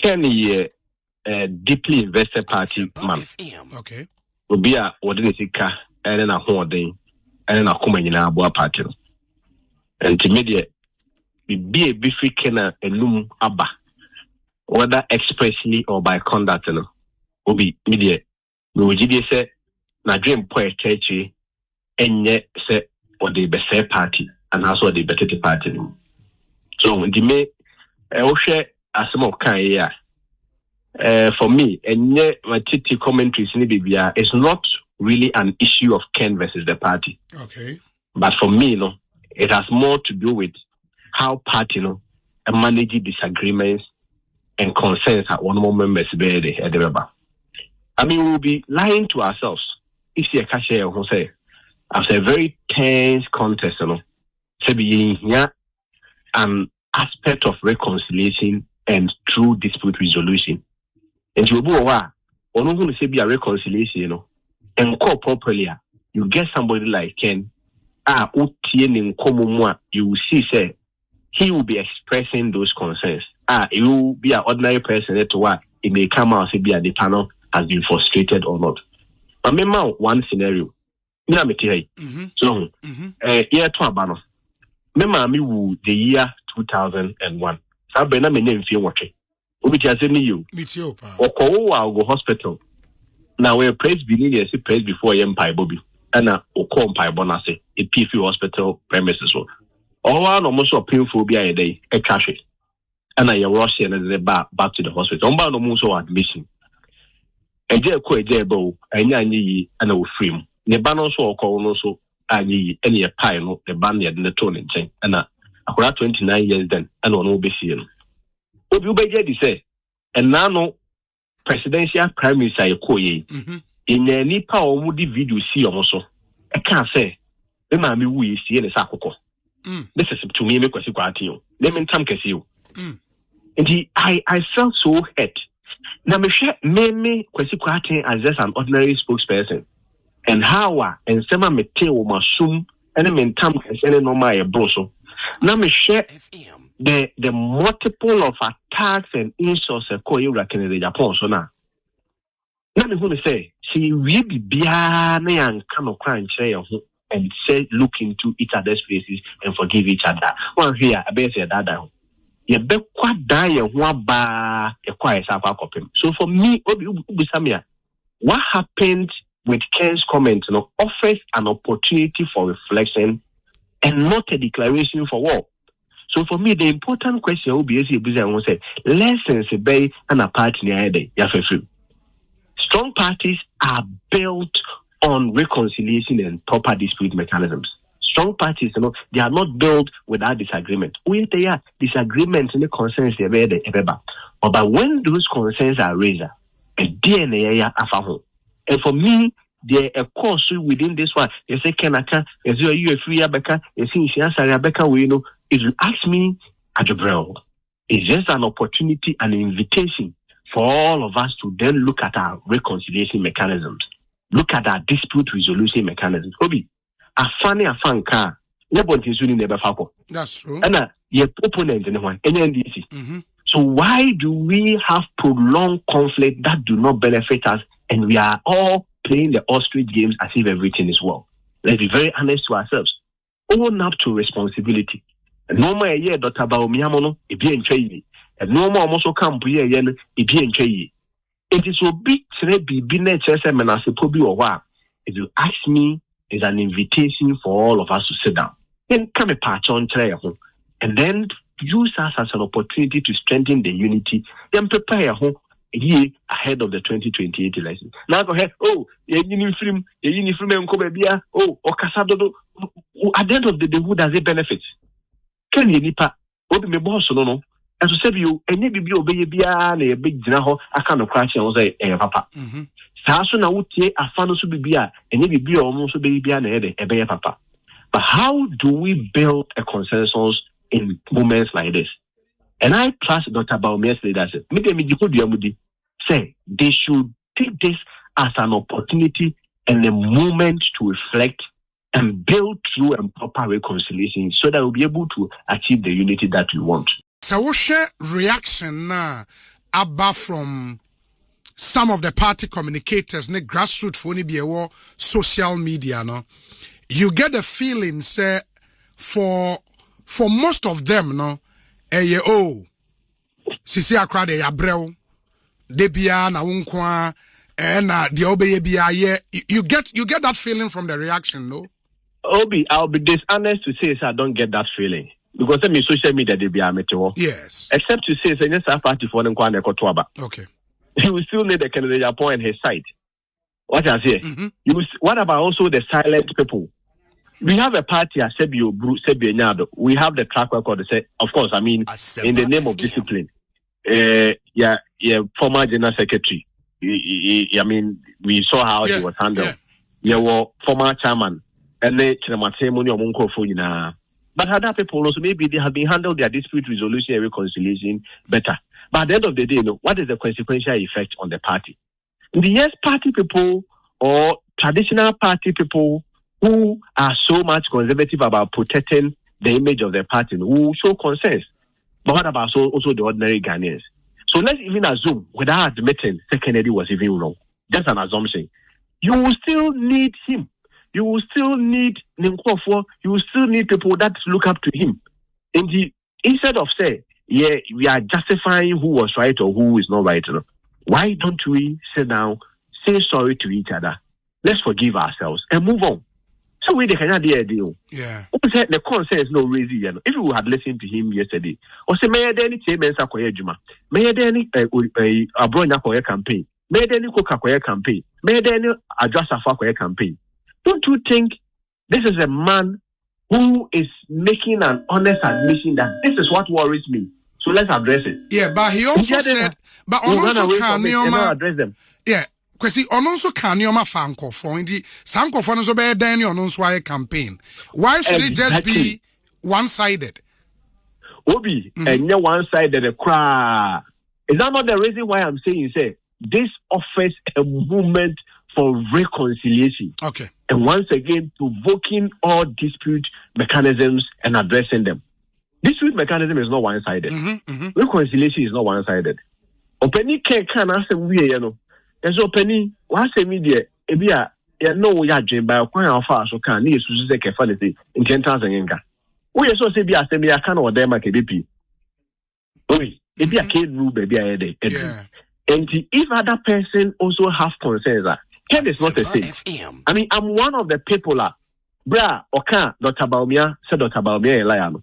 Kenny deeply invested party man. Okay. Obi a wode sika ene na hoden ene na koma nyina abo party no. Enti media be free na enum aba whether expressly or by conduct no. Obi media we would say na dream point church enye say or the best party and also the better party. So the me share as some kind here. For me, enye my titi commentaries in Bibia is not really an issue of Ken versus the party. Okay. But for me, no, it has more to do with how party manage disagreements and concerns at one more members be the I mean, we'll be lying to ourselves if you can share who say after a very tense contest, to be here an aspect of reconciliation and true dispute resolution. And you go going to say be a reconciliation, and call properly. You get somebody like Ken, you will see say he will be expressing those concerns. You will be an ordinary person to what it may come out and say be the panel has been frustrated or not. But remember one scenario. So year to abano. Remember me the year 2001. So be na me name fi watch. Obi just me you. Or go hospital. Now we praise believe say praise before yem pai bobi. And okọ pai bonase a PF hospital premises so. All one almost a painful be a day a cash. And I rush and the back to the hospital. On no so admission. Eje ko eje bo anya anyi ana wo free ne ba no so okọ no so anyi ene ye pai no the ban ye de to ne nchen ana akora 29 years then ana ono be sie no obi ubeje di say ena no presidential prime minister ye ko ye enya ni pa o mu di video see o so e kan say e ma me wu ye sie ne sa akokọ this is to me Kwesi Kwarteng let me tam kesi o and I felt so hurt. Now, me Kwesi Kwarteng as just an ordinary spokesperson, and how and sema meteo masum and me tam kesi no my broso. Now me share the multiple of attacks and insults ko you reckon in Agyapong so now. Now me who say she will be bia na yan kind of crime share and say look into each other's faces and forgive each other. One here I bet say that. So for me, what happened with Ken's comment offers an opportunity for reflection and not a declaration for war. So for me, the important question will be lessons be and a party. Strong parties are built on reconciliation and proper dispute mechanisms. Strong parties, they are not built without disagreement. When they are disagreements and the concerns they are but when those concerns are raised, a DNA are and for me, there a course within this one. You say, "Kenaka, is you a free Rebecca? You see, she answer Rebecca. If you ask me, Agyapong, it's just an opportunity, an invitation for all of us to then look at our reconciliation mechanisms, look at our dispute resolution mechanisms. Obi. Afanka, nobody is never fako. That's true. And your opponent in one, NDC. So why do we have prolonged conflict that do not benefit us, and we are all playing the ostrich games as if everything is well? Let's be very honest to ourselves. Own up to responsibility. No more a year, Dr. Baomiamono, it be in trade. And no more also come here, it be in trade. It is so big to be nature, and as a pobi or what. If you ask me, is an invitation for all of us to sit down. Then come a patch on trial and then use us as an opportunity to strengthen the unity. Then prepare a year ahead of the 2028 elections. Now go ahead. Oh, uniform and Kobebia. Oh, or Casado. At the end of the day, who does it benefit? Can you nipa? What me boss no? As to say you, and maybe be obey a big general. I kind of crash and say, papa. Na utie afano so bibia enye bibia omo so bibia na ede ebe papa. But how do we build a consensus in moments like this? And I trust Dr. Baumier's leadership. Say they should take this as an opportunity and a moment to reflect and build true and proper reconciliation so that we'll be able to achieve the unity that we want. So what's your reaction now? abba from some of the party communicators, ne grassroots for ni be social media, no, you get the feeling say for most of them, no, sisi akra de yabrel de bia na wonkwa na de obeye bia ye, you get that feeling from the reaction, no? Obi, I'll be dishonest to say I don't get that feeling. Because I mean social media they be amateur. Yes. Except to say yes, party for them kwa nekotoaba. Okay. You will still need the candidate Agyapong and his side. What I say? What about also the silent people? We have a party as Sebio Nyado. We have the track record to say, of course, I mean, in the name of discipline. Former general secretary. I mean, we saw how he was handled. Were former chairman. And they but other people also maybe they have been handled their dispute resolution and reconciliation better. But at the end of the day, what is the consequential effect on the party? The yes party people or traditional party people who are so much conservative about protecting the image of the party who show concerns. But what about also the ordinary Ghanaians? So let's even assume, without admitting that Kennedy was even wrong, just an assumption. You will still need him. You will still need Ninkofo. You will still need people that look up to him. Instead of say, we are justifying who was right or who is not right. Why don't we sit down, say sorry to each other? Let's forgive ourselves and move on. So we can deal. Yeah. The concern is no reason. If we had listened to him yesterday, or say, may I any chairman Sakoya Juma, may I any Abronya Koya campaign, may I any Coca Koya campaign, may I any Adrasa Fakoya campaign. Don't you think this is a man who is making an honest admission that this is what worries me? So let's address it. Yeah, but he also said, but also can address them. Yeah, Kwesi, also can fanko for the sanko for no be Danny on a campaign. Why should it just be one-sided? Obi, and you're one-sided a cry. Is that not the reason why I'm saying say this offers a movement for reconciliation? Okay. And once again, provoking all dispute mechanisms and addressing them. Dispute mechanism is not one-sided. Reconciliation is not one-sided. Openi can ask them we and so Penny, once a media, Ebia, no yajin by a coin of fast or can need to say kefanity in 10,000 yenga. We also say be a semi can or them a KBP. Oi, if you a kid rule, baby, and if other person also have concerns, Ken is not the same. I mean, I'm one of the people, bra, or can Dr. Baumia, said Dr. Baumia, Liam.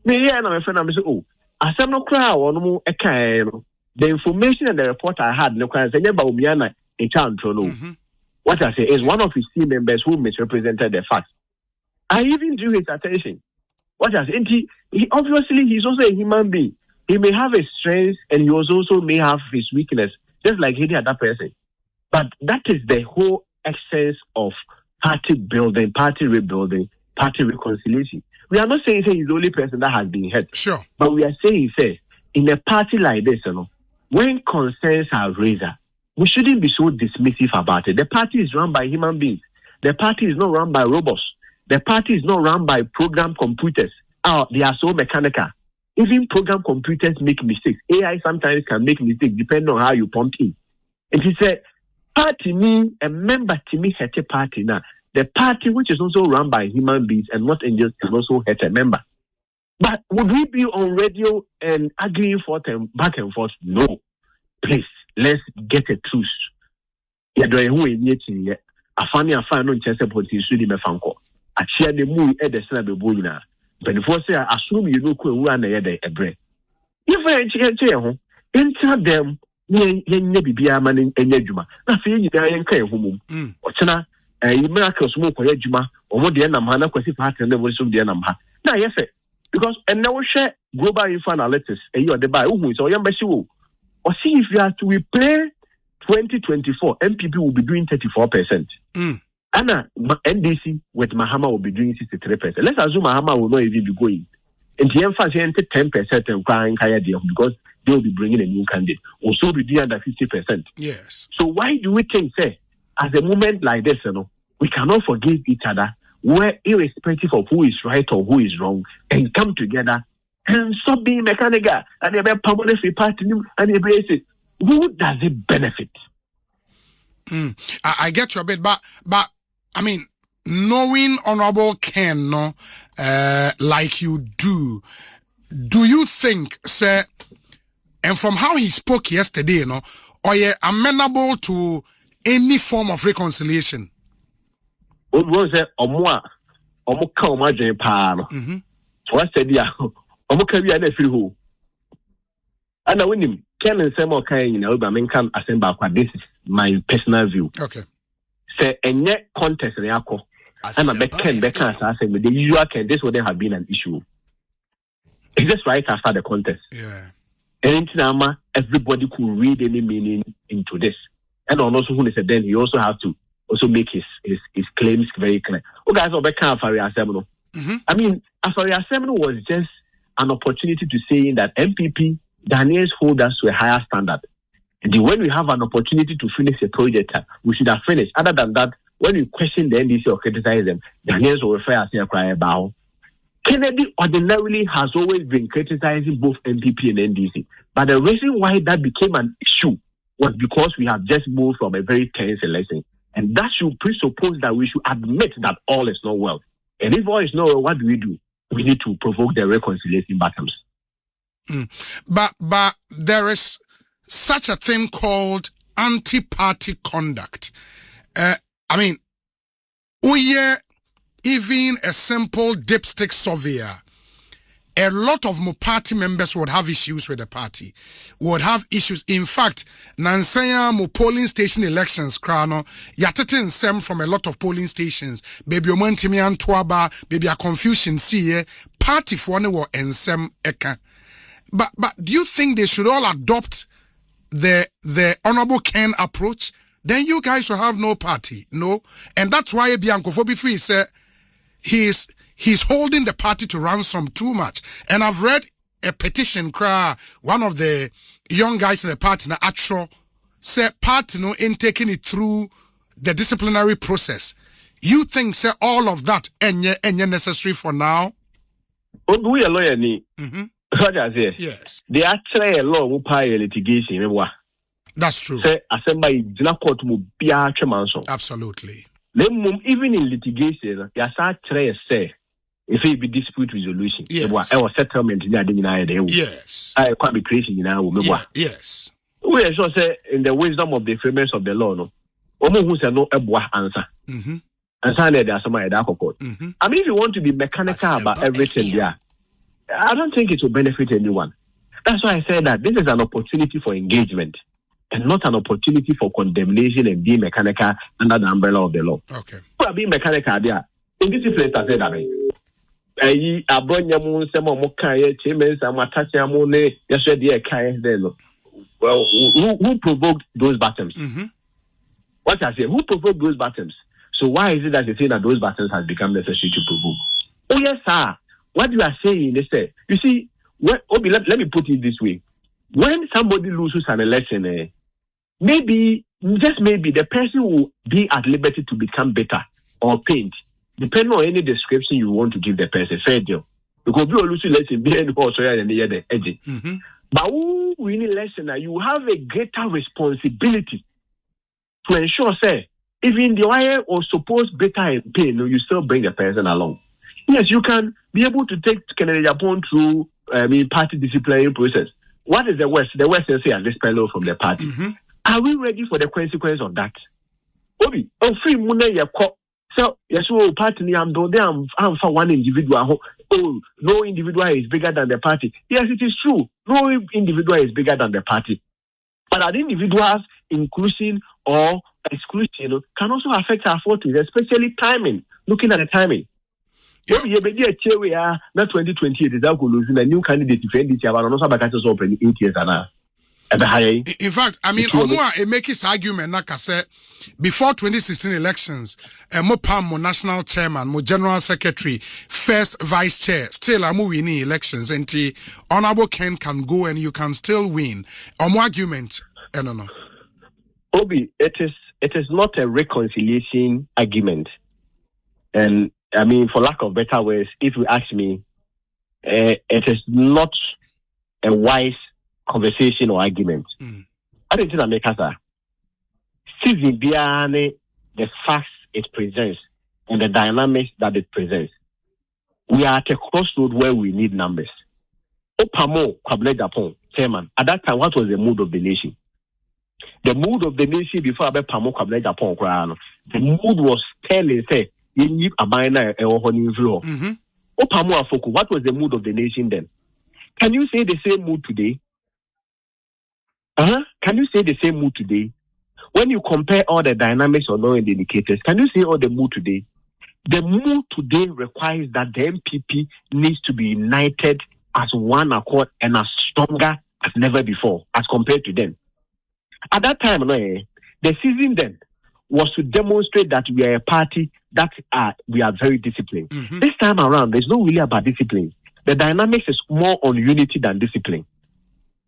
Me, and my friend, I'm saying, oh, I said no crowd or no, a kind. The information and the report I had, no crowd, and Baumiana in town, what I say is one of his team members who misrepresented the facts. I even drew his attention. What I say, he obviously he's also a human being. He may have his strengths and he also may have his weakness, just like any other person. But that is the whole essence of party building, party rebuilding, party reconciliation. We are not saying he's the only person that has been hurt. Sure. But we are saying, in a party like this, when concerns are raised, we shouldn't be so dismissive about it. The party is run by human beings. The party is not run by robots. The party is not run by program computers. They are so mechanical. Even program computers make mistakes. AI sometimes can make mistakes depending on how you prompt it. It is a party me, a member to me hurt a party now. The party which is also run by human beings and not angels can also hurt a member. But would we be on radio and arguing back and forth? No. Please, let's get a truce. I share the mood at the Snabby. But before say, I assume you know who are a bread. If I enter them, be a man in Yajuma. Nothing you can home. Ochana, a miracle smoke or Yajuma, or what the Anamana, Kwesi part and the voice of the Anamha. Now, yes, sir. Because and now share global info analytics and you are the buy who is or young Bessie. Or see if you are to replay 2024, NPP will be doing 34%. Anna NDC with Mahama will be doing 63%. Let's assume Mahama will not even be going. And the emphasis 10% and crying higher deal because they will be bringing a new candidate. Also be doing under 50%. Yes. So why do we think, say, at a moment like this, we cannot forgive each other, where irrespective of who is right or who is wrong, and come together and stop being mechanical and about permanent free party and embrace it. Who does it benefit? I get your bit, but I mean, knowing Honorable Ken, like you do you think, sir, and from how he spoke yesterday, are you amenable to any form of reconciliation? What was it? So I said, yeah, and I win him. Ken and Samuel Kane, can assemble. This is my personal view. Okay. Say, and yet contest and yako. I'm a Ken Becca, I said, the usual Ken, this would have been an issue. It's just right after the contest. Yeah. And everybody could read any meaning into this. And also, who is then he also have to also make his claims very clear. Oh, guys, I mean, Afari Assembly was just an opportunity to say that NPP, Daniels hold us to a higher standard. And when we have an opportunity to finish a project, we should have finished. Other than that, when you question the NDC or criticize them, Daniels will refer us to cry about. Kennedy ordinarily has always been criticizing both NPP and NDC. But the reason why that became an issue was because we have just moved from a very tense election. And that should presuppose that we should admit that all is not well. And if all is not well, what do? We need to provoke the reconciliation battles. But there is such a thing called anti-party conduct. I mean, even a simple dipstick surveyor, a lot of more party members would have issues with the party, would have issues. In fact, Nansaya mo polling station elections, krano, yatete nsem from a lot of polling stations, baby omontimi antwaba, baby a confusion see, party for one were nsem eka. But do you think they should all adopt the Honorable Ken approach? Then you guys will have no party, no? And that's why Bianco Fobi said he's holding the party to ransom too much. And I've read a petition, one of the young guys in the party, Atro, said party in taking it through the disciplinary process. You think, sir, all of that and necessary for now? We are lawyer ni. Yes. They actually a law who pay litigation. That's true. Say assembly dina court mu bia atwemanso. Absolutely. Even in litigation, you start try say if it be dispute resolution. Yes. It was settlement in the yes. I can't be creation Yes. We also say in the wisdom of the framers of the law, no. Omo who say no ebwa answer. And so there are some other court. I mean, if you want to be mechanical about everything there, I don't think it will benefit anyone. That's why I said that this is an opportunity for engagement and not an opportunity for condemnation and being mechanical under the umbrella of the law. Okay. Who are being mechanical there? In this place, I said that. Well, who provoked those battles? What I say, who provoked those battles? So why is it that you say that those battles has become necessary to provoke? Oh yes, sir. What you are saying is that, you see, let me put it this way. When somebody loses an election, maybe, just maybe, the person will be at liberty to become better or paint, depending on any description you want to give the person. Fair deal. Because we lose election, but who win election, you have a greater responsibility to ensure, say, even the way or supposed better and pain, you still bring the person along. Yes, you can be able to take Agyapong through party disciplinary process. What is the West? The West is saying this fellow from the party. Are we ready for the consequence of that? Obi, free money so yes, party I'm for one individual. Oh, no individual is bigger than the party. Yes, it is true. No individual is bigger than the party. But an individual's inclusion or exclusion can also affect our fortunes, especially timing. Looking at the timing. Yeah. Not 2028 is that losing a new candidate to defend it. Also open 8 years and in fact, I mean, Omua make his argument. Like I said, before 2016 elections, mo national chairman, mo general secretary, first vice chair, still I'm winning elections, and the Honorable Ken can go and you can still win. Omo argument, no. Obi, it is not a reconciliation argument, and I mean, for lack of better words, if you ask me, it is not a wise conversation or argument. I didn't think that make season beyond the facts it presents and the dynamics that it presents. We are at a crossroad where we need numbers. Opamo Agyapong, chairman. At that time, what was the mood of the nation? The mood of the nation before Pamo Agyapong, the mood was telling, say, you need a minor or Opamo Afoko, what was the mood of the nation then? Can you say the same mood today? Can you say the same mood today? When you compare all the dynamics or knowing the indicators, can you say all the mood today? The mood today requires that the NPP needs to be united as one accord and as stronger as never before as compared to them. At that time, the season then was to demonstrate that we are a party that we are very disciplined. This time around, there's no really about discipline. The dynamics is more on unity than discipline.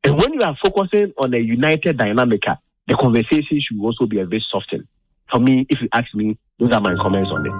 And when you are focusing on a united dynamic, the conversation should also be a bit softened. For me, if you ask me, those are my comments on it.